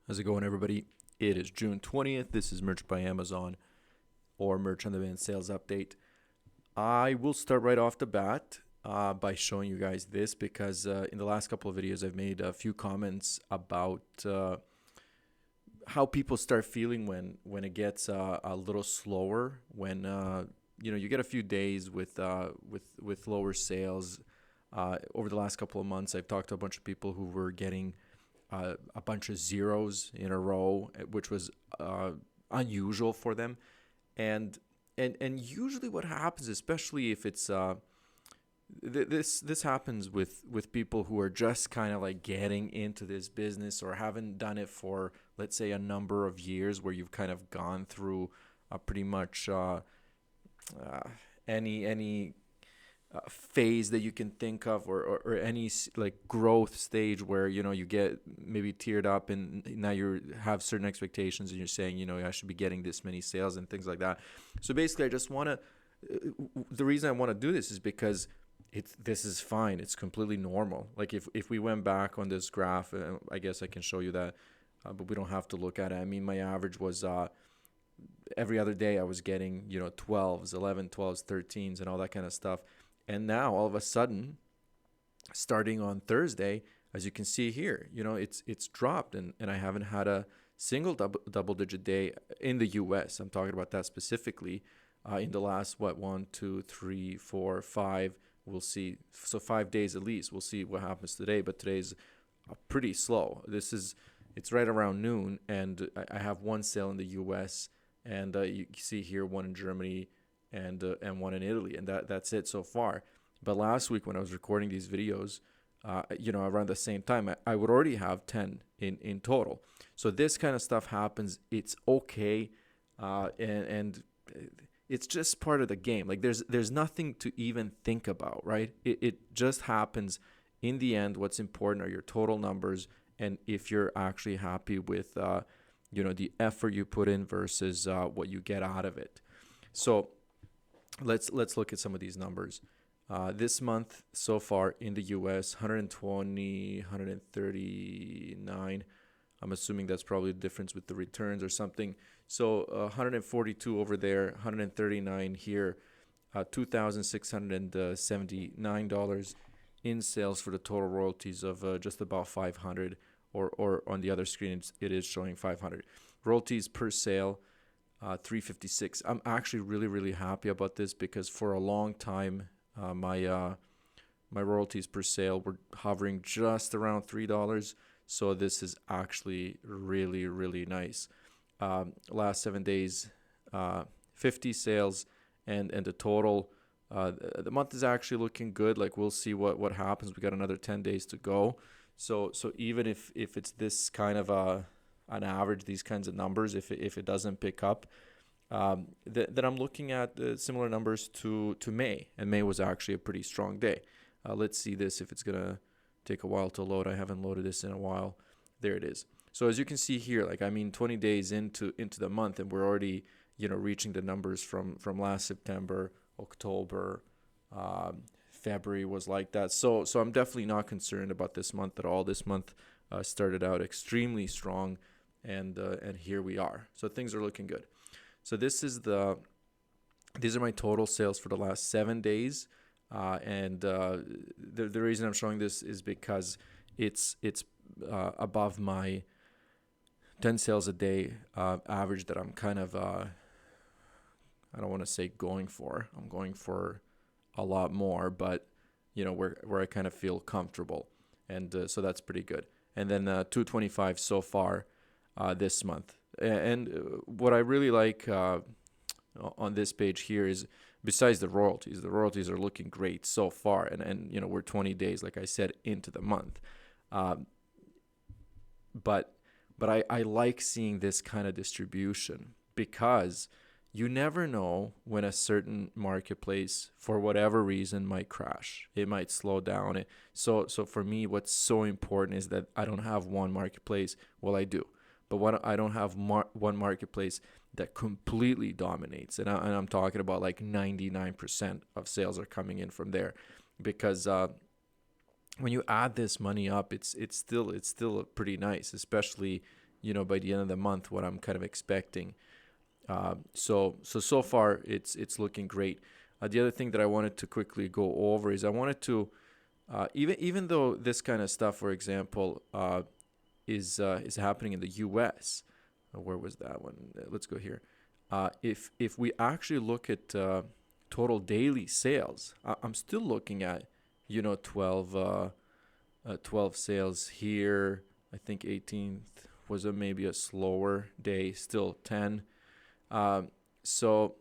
How's it going, everybody? It is June 20th. This is Merch by Amazon or Merch on Demand Sales Update. I will start right off the bat by showing you guys this because in the last couple of videos, I've made a few comments about how people start feeling when it gets a little slower, when you get a few days with lower sales. Over the last couple of months, I've talked to a bunch of people who were getting a bunch of zeros in a row, which was unusual for them. And usually what happens, especially if it's this happens with people who are just kind of like getting into this business or haven't done it for, let's say, a number of years, where you've kind of gone through pretty much any phase that you can think of, or any like growth stage where you get maybe tiered up and now you have certain expectations and you're saying I should be getting this many sales and things like that. So basically, I just want to the reason I want to do this is because this is fine. It's completely normal. Like if we went back on this graph, I guess I can show you that, but we don't have to look at it. I mean, my average was every other day I was getting 12s, 11, 12s, 13s, and all that kind of stuff. And now all of a sudden, starting on Thursday, as you can see here, it's dropped, and I haven't had a single double digit day in the US. I'm talking about that specifically in the last 1, 2, 3, 4, 5. We'll see. So 5 days at least. We'll see what happens today. But today's pretty slow. It's right around noon, and I have one sale in the US, and you see here one in Germany, and one in Italy, and that's it so far. But last week when I was recording these videos, around the same time, I would already have 10 in total. So this kind of stuff happens. It's okay, and it's just part of the game. Like there's nothing to even think about, right? It just happens. In the end, what's important are your total numbers, and if you're actually happy with the effort you put in versus what you get out of it. So let's look at some of these numbers. This month so far in the US, 120, 139. I'm assuming that's probably the difference with the returns or something. So 142 over there, 139 here, $2,679 in sales for the total royalties of just about 500, or on the other screen it is showing 500. Royalties per sale, 356. I'm actually really, really happy about this because for a long time, my royalties per sale were hovering just around $3. So this is actually really, really nice. Last 7 days, 50 sales, and the total. The month is actually looking good. Like we'll see what happens. We got another 10 days to go. So even if it's this kind of an average, these kinds of numbers, if it doesn't pick up, then I'm looking at similar numbers to May, and May was actually a pretty strong day. Let's see this, if it's gonna take a while to load. I haven't loaded this in a while. There it is. So as you can see here, 20 days into the month, and we're already reaching the numbers from last September, October, February was like that. So I'm definitely not concerned about this month at all. This month started out extremely strong, and here we are. So things are looking good. So these are my total sales for the last 7 days, and the reason I'm showing this is because it's above my 10 sales a day average that I'm kind of I don't want to say going for. I'm going for a lot more, but where I kind of feel comfortable, and so that's pretty good. And then 225 so far this month. And what I really like on this page here is, besides the royalties are looking great so far, and we're 20 days, like I said, into the month. But I like seeing this kind of distribution, because you never know when a certain marketplace, for whatever reason, might crash. It might slow down. So for me, what's so important is that I don't have one marketplace. Well, I do. But I don't have one marketplace that completely dominates. And I'm talking about like 99% of sales are coming in from there. Because when you add this money up, it's still pretty nice, especially by the end of the month, what I'm kind of expecting. So far it's looking great. The other thing that I wanted to quickly go over is I wanted to even though this kind of stuff, for example, is happening in the U.S. Where was that one? Let's go here. If we actually look at total daily sales, I'm still looking at 12 sales here. I think 18th was maybe a slower day, still 10. So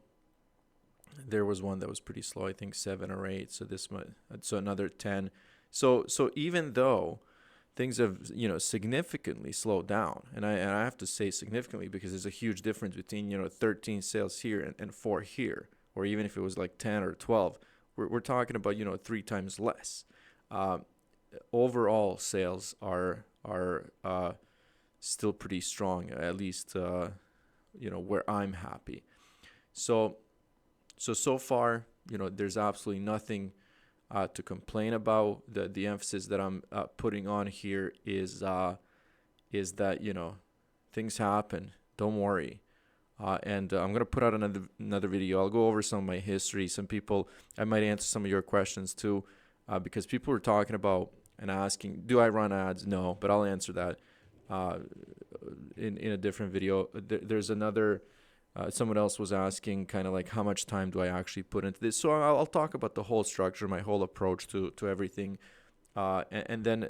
there was one that was pretty slow, I think 7 or 8. So another 10. So even though things have significantly slowed down, and I have to say significantly because there's a huge difference between 13 sales here and 4 here, or even if it was like 10 or 12, we're talking about 3 times less. Overall sales are still pretty strong, at least where I'm happy. So far, there's absolutely nothing to complain about. The emphasis that I'm putting on here is that things happen. Don't worry. And I'm gonna put out another video. I'll go over some of my history. Some people, I might answer some of your questions too, because people were talking about and asking, do I run ads? No, but I'll answer that in a different video. There's another. Someone else was asking kind of like how much time do I actually put into this. So I'll talk about the whole structure, my whole approach to everything, and then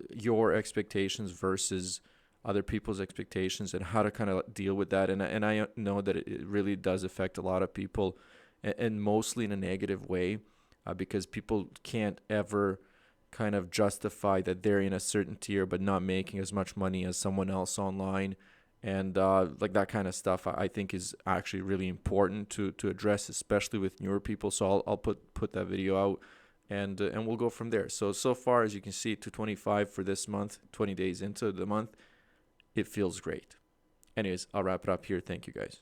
your expectations versus other people's expectations and how to kind of deal with that. And I know that it really does affect a lot of people, and mostly in a negative way, because people can't ever kind of justify that they're in a certain tier but not making as much money as someone else online. And like that kind of stuff, I think is actually really important to address, especially with newer people. So I'll put that video out, and we'll go from there. So far, as you can see, 225 for this month, 20 days into the month, it feels great. Anyways, I'll wrap it up here. Thank you, guys.